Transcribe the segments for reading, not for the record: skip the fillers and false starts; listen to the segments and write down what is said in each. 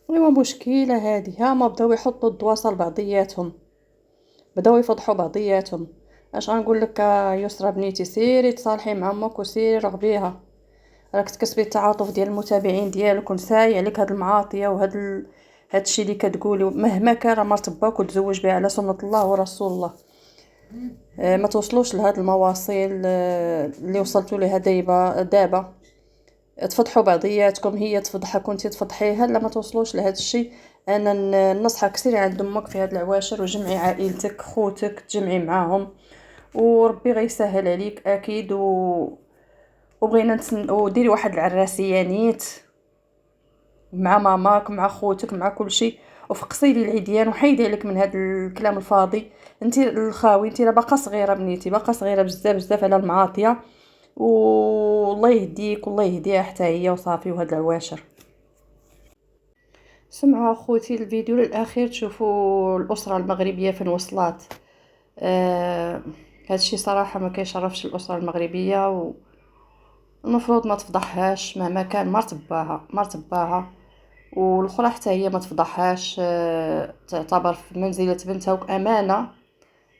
ايوا مشكله هذه. ها ما بداو يحطوا الدواصل بعضياتهم، بداو يفضحوا بعضياتهم. اش غنقول لك يسرا بنيتي؟ سيري تصالحي مع امك وسيري رغبيها، راك تكسبي التعاطف ديال المتابعين ديالك، ونساي عليك هاد المعاطيه هاد الشيء اللي كتقولي. مهما كان راه مرت باك وتزوج بها على سنه الله ورسول الله. ما توصلوش لهاد المواصيل اللي وصلتوا ليها دابا. تفضحوا بعضياتكم، هي تفضحك وانت تفضحيها. لا ما توصلوش لهذا الشيء. انا ننصحك سيري عند امك في هاد العواشر، وجمعي عائلتك خوتك تجمعي معاهم، وربي غيسهل عليك اكيد. وبغينا وديري واحد العراسيه نيت مع ماماك مع خوتك مع كل شيء، وفقسي لي العيديان وحيدي عليك من هذا الكلام الفاضي. انت الخاوي، انت راه باقا صغيره بنيتي، باقا صغيره بزاف بزاف على المعاطيه. والله يهديك والله يهديها حتى هي وصافي. وهاد العواشر سمعوا اخوتي الفيديو للاخير تشوفوا الاسره المغربيه فين وصلات. آه هادشي صراحه ما كيشرفش الاسره المغربيه، والمفروض ما تفضحهاش مهما كان مرت باها. والاخرى حتى هي ما تفضحهاش. تعتبر في منزله بنتها وامانه،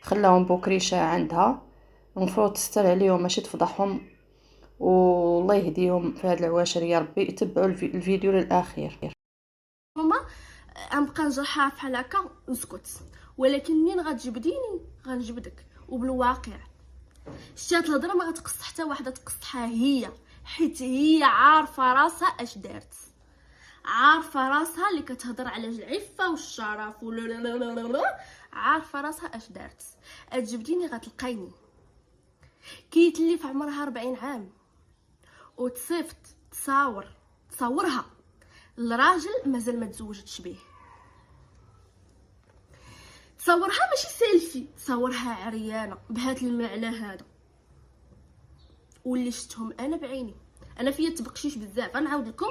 خلاهم بوكريشه عندها. المفروض تستر عليهم ماشي تفضحهم. والله يهديهم في هاد العواشر يا ربي. يتبعوا الفيديو للاخير. هما غنبقى نجرحها بحال هكا نسكت، ولكن منين غتجبديني غنجبدك وبالواقع. شتي هاد الهضره ما غتقص حتى واحده تقصحها هي، حيت هي عارفه راسها اش دارت، عارفه راسها اللي كتهضر على العفه والشرف عارفه راسها اش دارت. تجبديني غتلقايني كيتلي في عمرها 40 عام وتصيفط تصورها الراجل مازال ما تزوجتش به. تصورها ماشي سيلفي، تصورها عريانه بهاد المعنى هذا. واللي شفتهم انا بعيني، انا فيا تبقشيش بزاف. غنعاود لكم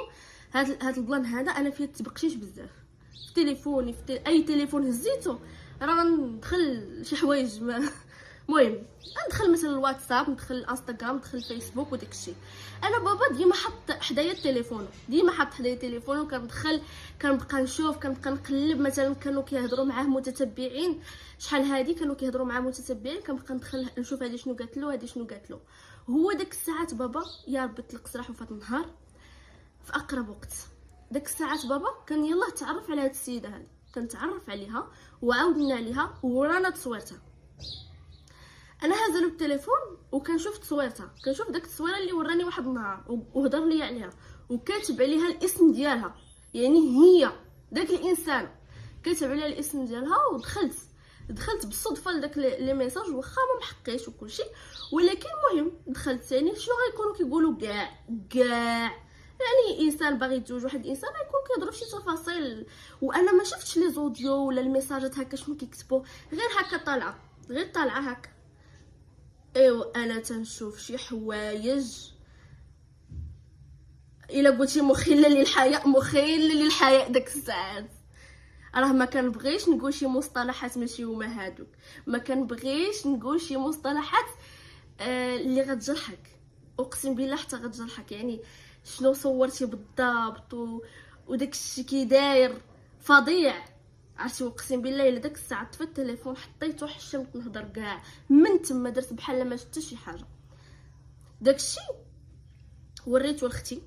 هاد البلان هذا انا فيا تبقشيش بزاف. في تليفوني اي تليفون هزيتو راه غندخل شي حوايج المهم ندخل مثلا الواتساب، ندخل الانستغرام، ندخل الفيسبوك وداك الشيء. انا بابا ديما حط حدايا التليفون، ديما حط حدايا التليفون، وكندخل كنبقى نشوف، كنبقى نقلب. مثلا كانوا كيهضروا معاه متتبعين، شحال هادي كانوا كيهضروا معاه متتبعين، كنبقى ندخل نشوف هادي شنو قالت له، هادي شنو قالت له. هو داك الساعات بابا يا ربي طلق سراحو فات النهار في اقرب وقت. داك الساعات بابا كان يلاه تعرف على هاد السيده هادي، كنتعرف عليها وعاودنا عليها ورانا تصويرتها. انا هازلو التليفون وكنشوف تصويرتها، كنشوف داك التصويره اللي وراني واحد النهار وهضر لي عليها وكاتب عليها الاسم ديالها. يعني هي داك الانسان كاتب عليها الاسم ديالها. دخلت بالصدفه لداك لي ميساج، واخا ما محقيش وكل شيء، ولكن المهم دخلت. يعني شنو غيكونوا كيقولوا كاع يعني انسان باغي يتزوج واحد الانسان غيكون كيهضروا شي تفاصيل. وانا ما شفتش لي زوديو ولا الميساجات هكا شنو كيكتبوا، غير هكا طالعه، غير طالعه هكا. ايوا انا تنشوف شي حوايج الا قلتي مخله للحياء داك الساعات. راه ما كنبغيش نقول شي مصطلحات ماشي هما هادوك، ما كنبغيش نقول شي مصطلحات اللي غتجرحك. اقسم بالله حتى غتجرحك. يعني شنو صورتي بالضبط وداك الشيء كي داير فظيع. عرفتي اقسم بالله الا داك الساعه طفيت التليفون حطيته حشمت نهضر كاع من تما، درت بحال ما شفت شي حاجه. داك الشيء وريته لختي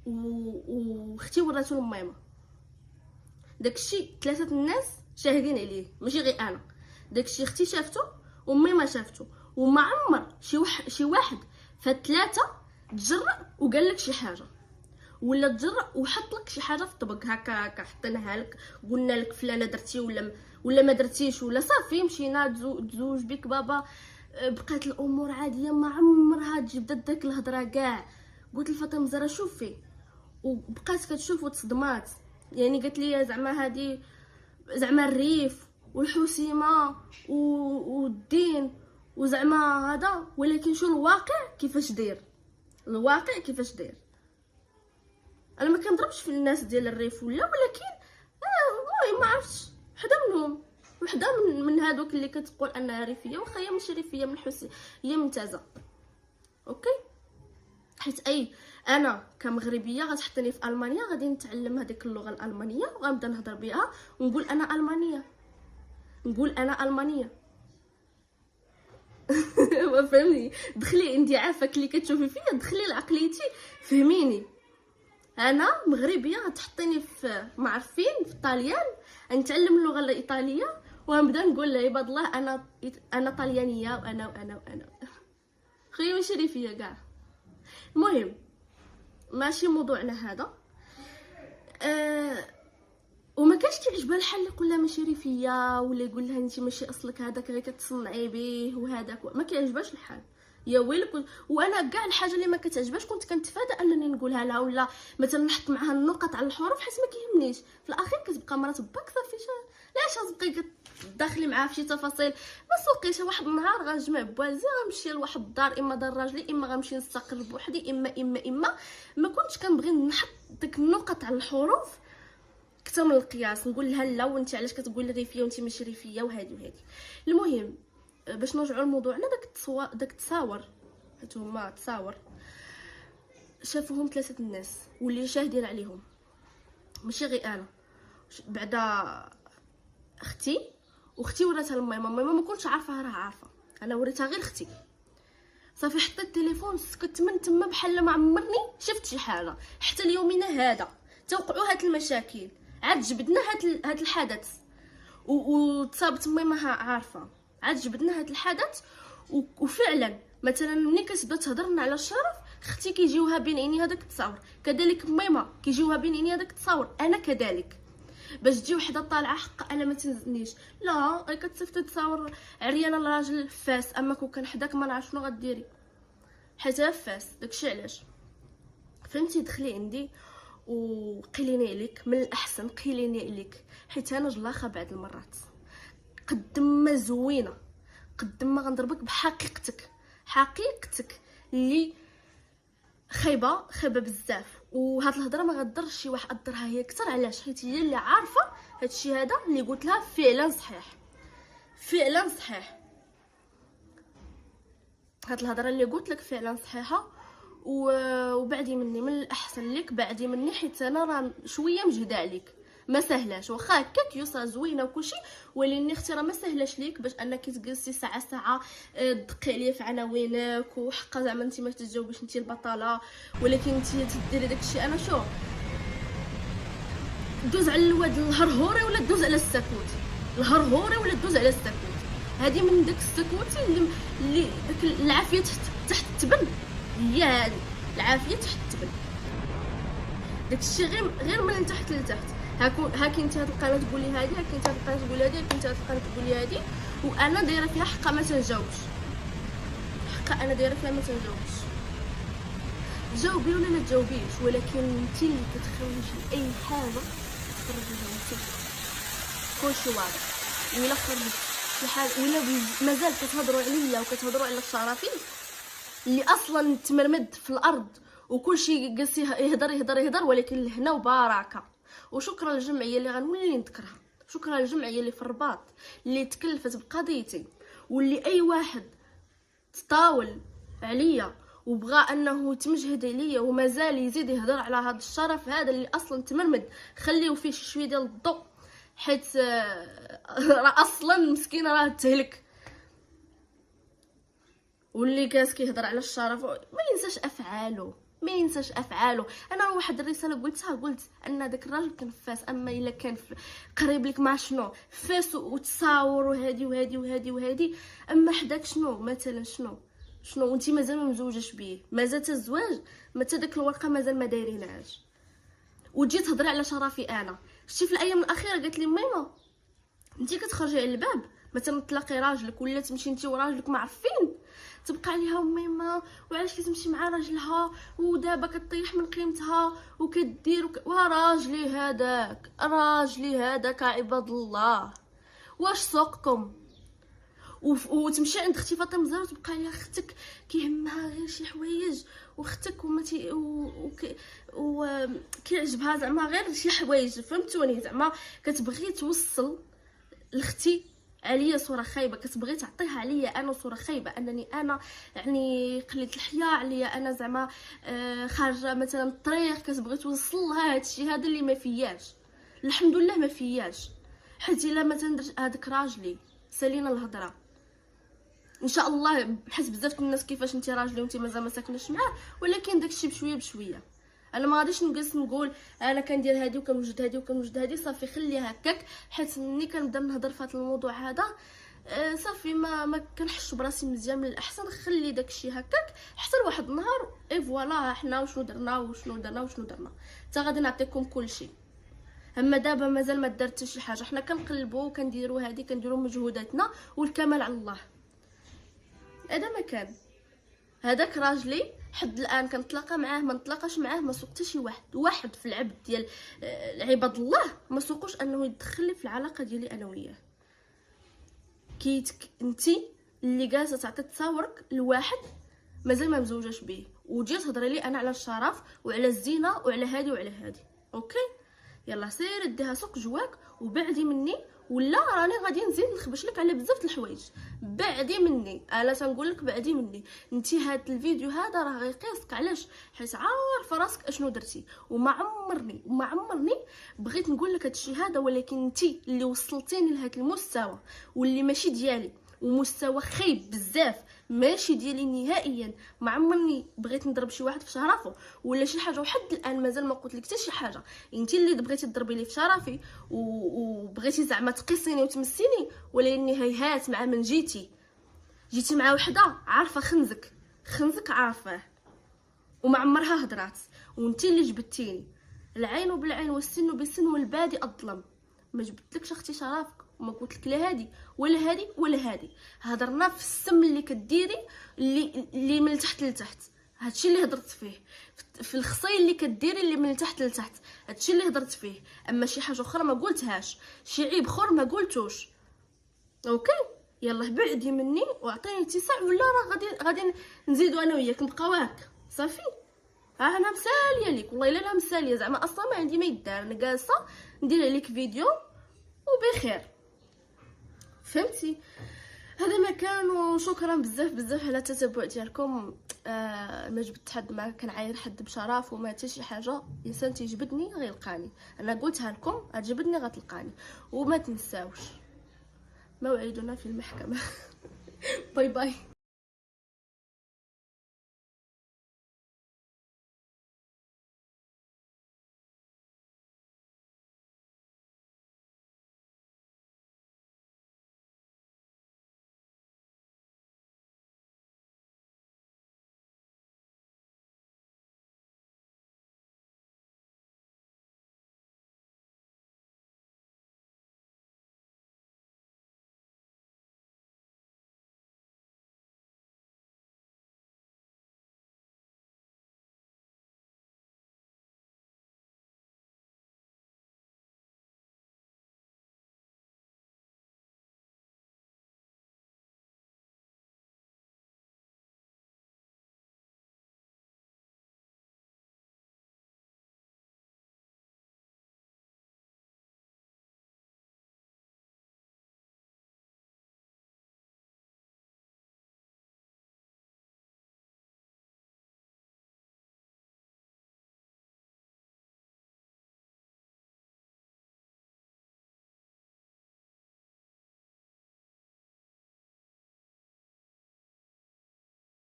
وختي وراتو لماما. داكشي ثلاثه الناس شاهدين عليه ماشي غير انا. داكشي اختي شافته وماما شافته، وما عمر شي واحد فالثلاثه تجرأ وقال لك شي حاجه، ولا تجرأ وحط لك شي حاجه في الطبق هكا حطيناها لك، قلنا لك فلانه درتي ولا ما درتيش، ولا صافي مشينا تزوج بك بابا. بقات الامور عاديه، ما عمرها تجبدت داك الهضره كاع. قلت لفاطمه زهره شوفي، وبقات كتشوف وتصدمات. يعني قالت لي زعما هادي زعما الريف والحسيمه والدين وزعما هذا، ولكن شو الواقع كيفاش داير. الواقع كيفاش داير. انا ما كنضربش في الناس ديال الريف ولا، ولكن المهم ما عرفتش حدا منهم، وحده من هادوك اللي كتقول انها ريفيه، واخا هي ماشي ريفيه، من حسين هي ممتازه. اوكي حيت انا كمغربيه غتحطني في المانيا غادي نتعلم هذيك اللغه الالمانيه وغنبدا نهضر بها ونقول انا المانيه، نقول انا المانيه. فهمني؟ دخلي انت عارفه اللي كتشوفي فيا، دخلي لعقليتي فهميني. انا مغربيه غتحطيني في معرفين في الطاليان، نتعلم اللغه الايطاليه وغنبدا نقول لعباد الله انا طليانيه وانا خويا ماشي لي فيا كاع. المهم ماشي موضوعنا هذا. وما كانش كيعجبها الحال اللي يقول لها ماشي ريفيه ولا يقول لها انت ماشي اصلك هذاك غير كتصنعي به وهذاك، ما كيعجبهاش الحال يا ويلك. وانا كاع الحاجه اللي ما كتعجبهاش كنت كنتفادى انني نقولها لها، ولا مثلا نحط معها النقط على الحروف حيت ما كيهمنيش. في الاخير كتبقى مرات باك صافي علاش غتبقاي داخلي معاها في شي تفاصيل ما سوقيش. واحد النهار غنجمع بوالزي غنمشي لواحد الدار، اما دار راجلي اما غنمشي نستقر بوحدي، اما ما كنتش كنبغي نحط ديك النقط على الحروف اكثر من القياس، نقول لها لا وانت علاش كتقولي ريفيه وانت ماشي ريفيه وهادي. المهم باش نرجعوا لموضوعنا، داك التصاور حيت هما تصاور شافوهم 3 الناس واللي شاهدين عليهم، ماشي غير انا، بعدا اختي وراتها لماما. ماما ما كنتش عارفه راه عارفه، انا وريتها غير اختي. صافي حطيت التليفون سكت من تما بحال ما عمرني شفت شي حاجه. حتى اليومنا هذا توقعوا هاد المشاكل، عاد جبدنا هاد الحدث وتصابت ماما عارفه، عاد جبدنا هاد الحدث. وفعلا مثلا ملي كتبدا تهضرنا على الشرف، اختي كيجيوها بين عيني هذاك التصاور، كذلك ماما كيجيوها بين عيني هذاك التصاور، انا كذلك. باش تجي وحده طالعه حق انا ما تنزلنيش، لا كتصيفط تصاور عريانه الراجل فاس، اما كون كان حداك ما نعرف شنو غديري حيت فاس. داكشي علاش فهمتي. دخلي عندي وقيليني عليك، من الاحسن قيليني عليك، حيت انا جلاخه بعض المرات قد ما زوينه، قد ما غنضربك بحقيقتك، حقيقتك اللي خايبه بزاف. وهاد الهضره ما غدرش شي واحد ادرها هي اكثر، علاش؟ حيت هي اللي عارفه هادشي هذا اللي قلت لها فعلا صحيح، فعلا صحيح. هاد الهضره اللي قلت لك فعلا صحيحه. وبعدي مني، من الاحسن ليك بعدي مني، حيت انا راه شويه مجهده عليك، ما سهلاش. واخا هكاك يسرا زوينه وكلشي، ولكن اختي راه ما سهلاش ليك باش انك تجلسي ساعه تدقي عليا في عناوينك، وحقا زعما انت ما تجاوبيش، انت البطله، ولكن انت تديري داكشي. انا شو دوز على الواد الهرهوري ولا دوز على السكوت، الهرهوري ولا دوز على السكوت. هذه من داك السكوتي اللي داك العافيه تحت التبن، هي هذه العافيه تحت التبن. داكشي غير من تحت لتحت. هاكي انت هاد القناه تقولي هادي، هاكي انت هاد القناه تقولي هادي، هاكي انت هاد القناه تقولي هادي، وانا دايره فيها حقا ما تنجاوبش، حقا انا دايره فيها ما تنجاوبش. جاوبي ولا ما تجاوبيش، ولكن انت اللي كتخرجي اي حاجه تخرجيها انت، كلشي واضح. ولا خرجت شي حاجه ولا مازال كتهضروا عليا وكتهضروا على الشرافي اللي اصلا تمرمد في الارض وكلشي جالس يهضر، ولكن لهنا وبركه. وشكرا للجمعيه اللي غنولي نذكرها، شكرا للجمعيه اللي في الرباط اللي تكلفت بقضيتي، واللي اي واحد تطاول عليا وبغى انه تمجهد عليا ومازال يزيد يهضر على هذا الشرف هذا اللي اصلا تمرمد، خليو فيه شويه ديال الضوء، حيت راه اصلا مسكينه راه تهلك. واللي كاس كيهضر على الشرف ما ينساش افعاله، ما ينساش افعاله. انا واحد الرساله قلت ان داك الراجل كان فاس، اما الا كان قريب لك مع شنو فاس وتصاور وهادي، اما حداك شنو مثلا شنو وانت مازال ما مزوجش بيه، مازال الزواج متى داك الورقه مازال ما دايرينهاش، وتجي تهضري على شرفي انا. شتي في الايام الاخيره قالت لي ماما انت كتخرجي على الباب مثلا تلاقي راجلك ولا تمشي انت وراجلك معرفين، تبقى عليها ميمه وعلاش كتمشي مع راجلها ودابا كطيح من قيمتها وكدير راجلي هذاك عباد الله، واش سوقكم؟ وتمشي عند اختي فاطمه الزهراء تبقى عليها اختك كيهمها غير شي حوايج، واختك كيعجبها زعما غير شي حوايج، فهمتوني؟ زعما كتبغي توصل لاختي عليا صوره خايبه، كتبغي تعطيها عليا انا صوره خايبه، انني انا يعني قليت الحياه عليا انا، زعما خارجه مثلا الطريق كتبغي توصل لها هادشي هذا اللي ما فياش. الحمد لله ما فياش، حيت الا مثلا درت هذاك راجلي سالينا الهضره ان شاء الله، حيت بزاف الناس كيفاش انت راجلي وانت مازال ما ساكناش معاه، ولكن داكشي بشويه بشويه. انا ما غاديش نجلس نقول انا كندير هادي وكنوجد هادي وكنوجد هادي، صافي خليها هكاك، حيت ملي كنبدا نهضر في هذا الموضوع هذا صافي ما كنحش براسي مزيان. من الاحسن خلي داكشي هكاك حتى لواحد النهار اي فوالا حنا وشنو درنا وشنو درنا وشنو درنا، حتى غادي نعطيكم كلشي. اما دابا مازال ما درت حتى شي حاجه، حنا كنقلبوا وكنديروا هادي، كنديروا مجهوداتنا والكمال على الله. هذا ما كان، هذاك راجلي حد الان كنتلاقى معاه ما نتلاقاش معاه، ما سوق حتى شي واحد في العبد ديال عباد الله ما سوقوش انه يدخل لي في العلاقه ديالي انا وياه. كيتك انتي اللي جالسه تعطي تصاورك لواحد مازال ما مزوجاش به، وجيت تهضري لي انا على الشرف وعلى الزينه وعلى هادي وعلى هادي. اوكي يلا سيري ديها سوق جواك وبعدي مني، ولا راني غادي نزيد نخبش لك على بزاف د الحوايج. بعدي مني، انا تنقول لك بعدي مني. انت هاد الفيديو هذا راه غيقيسك، علاش؟ حيت عارفه راسك اشنو درتي، وما عمرني بغيت نقول لك هادشي هذا، ولكن انت اللي وصلتيني لهاد المستوى واللي ماشي ديالي، ومستوى خايب بزاف ماشي ديالي نهائيا. ما عمرني بغيت نضرب شي واحد في شرفه ولا شي حاجه، وحد الان مازال ما قلت لك حتى شي حاجه. انت اللي بغيتي تضربي لي في شرفي وبغيتي زعما تقيسيني وتمسيني، ولكن هيهات مع من جيتي مع وحده عارفه خنزك عارفاه وما عمرها هضرات، وانت اللي جبتيني. العين بالعين والسن بالسن والبادي اظلم. ما جبتلكش اختي شرفك وما قلت لك لا هادي ولا هادي ولا هادي. هضرنا في السم اللي كديري اللي من تحت لتحت، هادشي اللي هضرت فيه. في الخصي اللي كديري اللي من تحت لتحت، هادشي اللي هضرت فيه. اما شي حاجه اخرى ما قلتهاش، شي عيب اخر ما قلتوش. اوكي يلا بعدي مني واعطيني اتساع، ولا راه غادي نزيدو انا وياك نبقاو هكا صافي. انا مساليه ليك والله الا لا مساليه، زعما اصلا ما عندي ما يدار، انا جالسه ندير عليك فيديو وبخير، فهمتي؟ هذا ما كان، وشكرا بزاف على التتبع ديالكم. ما جبت حد، ما كنعاير حد بشرف وما حتى شي حاجه. انسان تيجبدني غيلقاني، انا قلتها لكم غتجبدني غتلقاني. وما تنساوش موعدنا في المحكمه. باي باي.